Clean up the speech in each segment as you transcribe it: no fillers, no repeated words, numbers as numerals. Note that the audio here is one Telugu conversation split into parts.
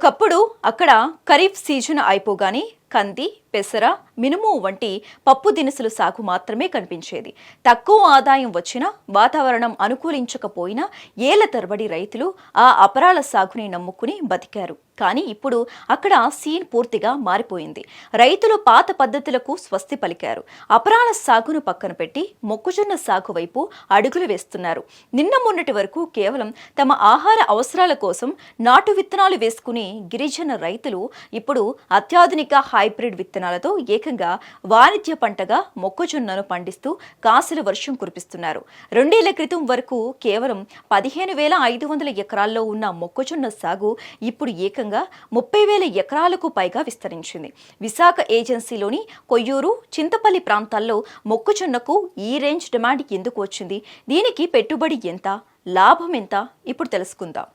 ఒకప్పుడు అక్కడ ఖరీఫ్ సీజన్ అయిపోగానే కంది, పెసర, మినుము వంటి పప్పు దినుసులు సాగు మాత్రమే కనిపించేది. తక్కువ ఆదాయం వచ్చినా, వాతావరణం అనుకూలించకపోయినా ఏళ్ల తరబడి రైతులు ఆ అపరాల సాగుని నమ్ముకుని బతికారు. కానీ ఇప్పుడు అక్కడ సీన్ పూర్తిగా మారిపోయింది. రైతులు పాత పద్ధతులకు స్వస్తి పలికారు. అపరాల సాగును పక్కన పెట్టి మొక్కజొన్న సాగు వైపు అడుగులు వేస్తున్నారు. నిన్న మొన్నటి వరకు కేవలం తమ ఆహార అవసరాల కోసం నాటు విత్తనాలు వేసుకునే గిరిజన రైతులు ఇప్పుడు అత్యాధునిక హైబ్రిడ్ విత్తనాలతో ఏకంగా వాణిజ్య పంటగా మొక్కజొన్నను పండిస్తూ కాసుల వర్షం కురిపిస్తున్నారు. 2 ఏళ్ల క్రితం వరకు కేవలం 15,500 ఎకరాల్లో ఉన్న మొక్కజొన్న సాగు ఇప్పుడు ఏకంగా 30,000 ఎకరాలకు పైగా విస్తరించింది. విశాఖ ఏజెన్సీలోని కొయ్యూరు, చింతపల్లి ప్రాంతాల్లో మొక్కజొన్నకు ఈ రేంజ్ డిమాండ్ ఎందుకు వచ్చింది? దీనికి పెట్టుబడి ఎంత, లాభం ఎంత? ఇప్పుడు తెలుసుకుందాం.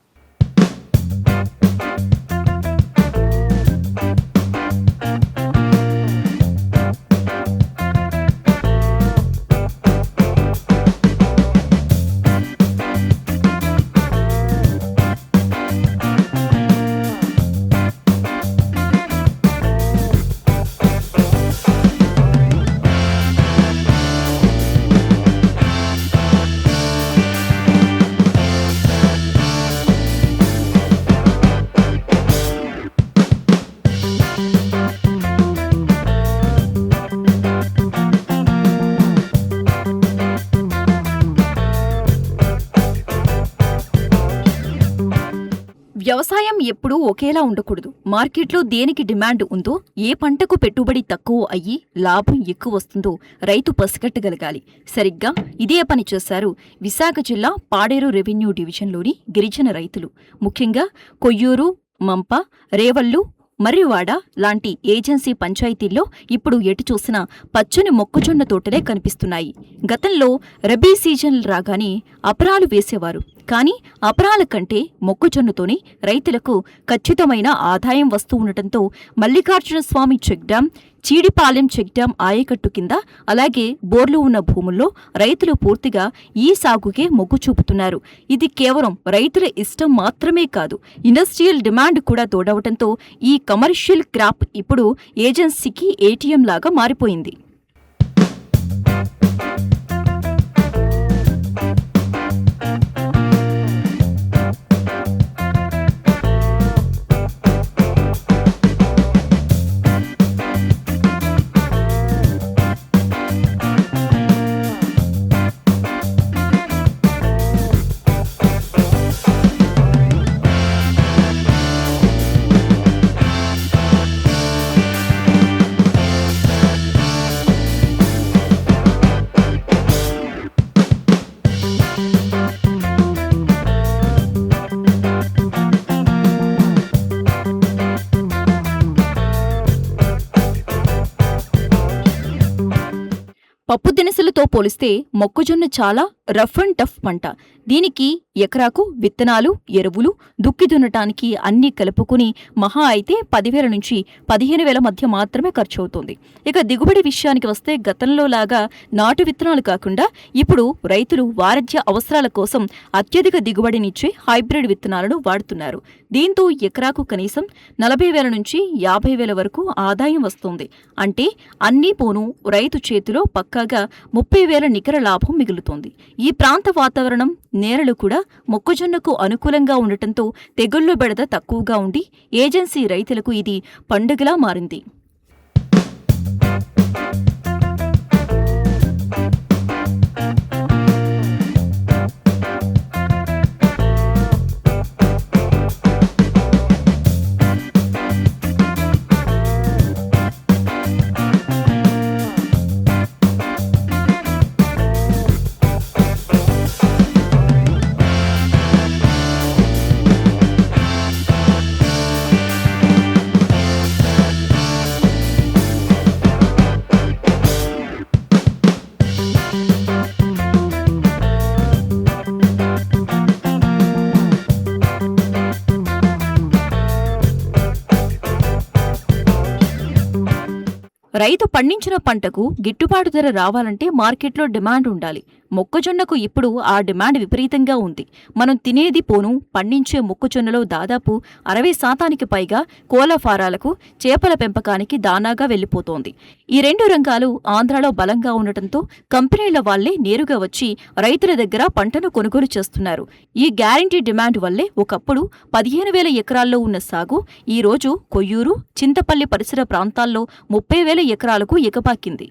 వ్యవసాయం ఎప్పుడూ ఒకేలా ఉండకూడదు. మార్కెట్లో దేనికి డిమాండ్ ఉందో, ఏ పంటకు పెట్టుబడి తక్కువ అయ్యి లాభం ఎక్కువ వస్తుందో రైతు పసిగట్టగలగాలి. సరిగ్గా ఇదే పని చేశారు విశాఖ జిల్లా పాడేరు రెవెన్యూ డివిజన్లోని గిరిజన రైతులు. ముఖ్యంగా కొయ్యూరు, మంప, రేవళ్లు, మర్రివాడ లాంటి ఏజెన్సీ పంచాయతీల్లో ఇప్పుడు ఎటు చూసినా పచ్చని మొక్కజొన్న తోటలే కనిపిస్తున్నాయి. గతంలో రబీ సీజన్ రాగానే అపరాలు వేసేవారు. కానీ అపరాల కంటే మొక్కజొన్నతోనే రైతులకు ఖచ్చితమైన ఆదాయం వస్తూ ఉండటంతో Mallikarjuna Swamy check dam, Chidipalem check dam ఆయకట్టు కింద, అలాగే బోర్లు ఉన్న భూముల్లో రైతులు పూర్తిగా ఈ సాగుకే మొగ్గు చూపుతున్నారు. ఇది కేవలం రైతుల ఇష్టం మాత్రమే కాదు, ఇండస్ట్రియల్ డిమాండ్ కూడా తోడవటంతో ఈ కమర్షియల్ క్రాప్ ఇప్పుడు ఏజెన్సీకి ఏటీఎం లాగా మారిపోయింది. పప్పు దినుసులతో పోలిస్తే మొక్కజొన్న చాలా రఫ్ అండ్ టఫ్ పంట. దీనికి ఎకరాకు విత్తనాలు, ఎరువులు, దుక్కి దున్నటానికి అన్నీ కలుపుకుని మహా అయితే 10,000 నుంచి 15,000 మధ్య మాత్రమే ఖర్చవుతుంది. ఇక దిగుబడి విషయానికి వస్తే గతంలో లాగా నాటు విత్తనాలు కాకుండా ఇప్పుడు రైతులు వాణిజ్య అవసరాల కోసం అత్యధిక దిగుబడినిచ్చే హైబ్రిడ్ విత్తనాలను వాడుతున్నారు. దీంతో ఎకరాకు కనీసం 40,000 నుంచి 50,000 వరకు ఆదాయం వస్తుంది. అంటే అన్నీ పోను రైతు చేతిలో పక్కాగా 30,000 నికర లాభం మిగులుతోంది. ఈ ప్రాంత వాతావరణం, నేలలు కూడా మొక్కజొన్నకు అనుకూలంగా ఉండటంతో తెగుళ్ల బెడద తక్కువగా ఉండి ఏజెన్సీ రైతులకు ఇది పండుగలా మారింది. రైతు పండించిన పంటకు గిట్టుబాటు ధర రావాలంటే మార్కెట్లో డిమాండ్ ఉండాలి. మొక్కజొన్నకు ఇప్పుడు ఆ డిమాండ్ విపరీతంగా ఉంది. మనం తినేది పోను పండించే మొక్కజొన్నలో దాదాపు 60% పైగా కోళ్ల ఫారాలకు, చేపల పెంపకానికి దానాగా వెళ్లిపోతోంది. ఈ రెండు రంగాలు ఆంధ్రాలో బలంగా ఉండటంతో కంపెనీల వాళ్లే నేరుగా వచ్చి రైతుల దగ్గర పంటను కొనుగోలు చేస్తున్నారు. ఈ గ్యారంటీ డిమాండ్ వల్లే ఒకప్పుడు 15,000 ఎకరాల్లో ఉన్న సాగు ఈ రోజు కొయ్యూరు, చింతపల్లి పరిసర ప్రాంతాల్లో 30,000 ఎకరాలకు ఎగపాకింది.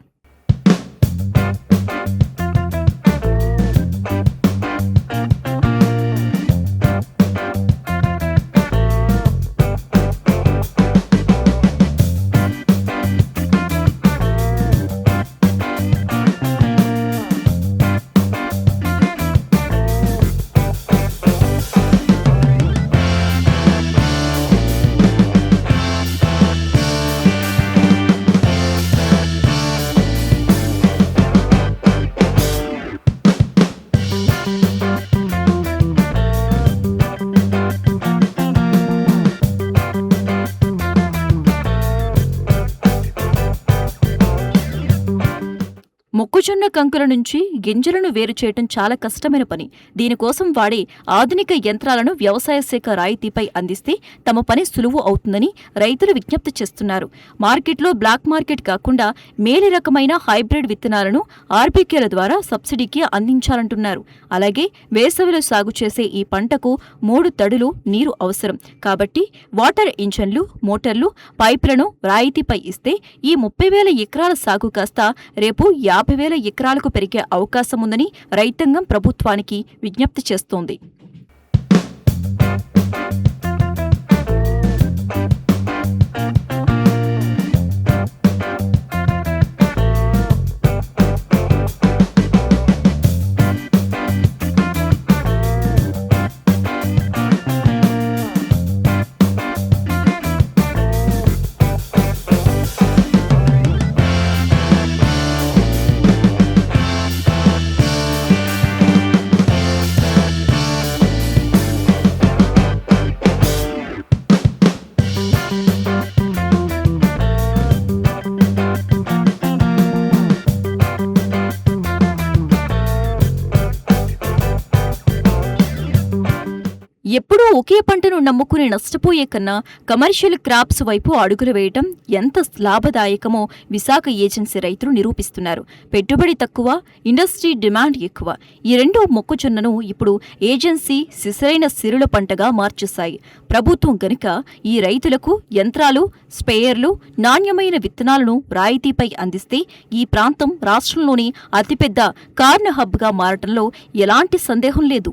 మొక్కజొన్న కంకుల నుంచి గింజలను వేరు చేయటం చాలా కష్టమైన పని. దీనికోసం వాడే ఆధునిక యంత్రాలను వ్యవసాయ శాఖ రాయితీపై అందిస్తే తమ పని సులువు అవుతుందని రైతులు విజ్ఞప్తి చేస్తున్నారు. మార్కెట్లో బ్లాక్ మార్కెట్ కాకుండా మేలు రకమైన హైబ్రిడ్ విత్తనాలను ఆర్బీకేల ద్వారా సబ్సిడీకి అందించాలంటున్నారు. అలాగే వేసవిలో సాగు చేసే ఈ పంటకు 3 తడులు నీరు అవసరం. కాబట్టి వాటర్ ఇంజన్లు, మోటార్లు, పైపులను రాయితీపై ఇస్తే ఈ 30,000 ఎకరాల సాగు కాస్త రేపు 50,000 ఎకరాలకు పెరిగే అవకాశముందని రైతాంగం ప్రభుత్వానికి విజ్ఞప్తి చేస్తోంది. ఎప్పుడూ ఒకే పంటను నమ్ముకుని నష్టపోయే కన్నా కమర్షియల్ క్రాప్స్ వైపు అడుగులు వేయటం ఎంత లాభదాయకమో విశాఖ ఏజెన్సీ రైతులు నిరూపిస్తున్నారు. పెట్టుబడి తక్కువ, ఇండస్ట్రీ డిమాండ్ ఎక్కువ. ఈ రెండు మొక్కజొన్నను ఇప్పుడు ఏజెన్సీ సిసరైన సిరుల పంటగా మార్చేశాయి. ప్రభుత్వం గనుక ఈ రైతులకు యంత్రాలు, స్పేయర్లు, నాణ్యమైన విత్తనాలను రాయితీపై అందిస్తే ఈ ప్రాంతం రాష్ట్రంలోని అతిపెద్ద కార్న్ హబ్గా మారటంలో ఎలాంటి సందేహం లేదు.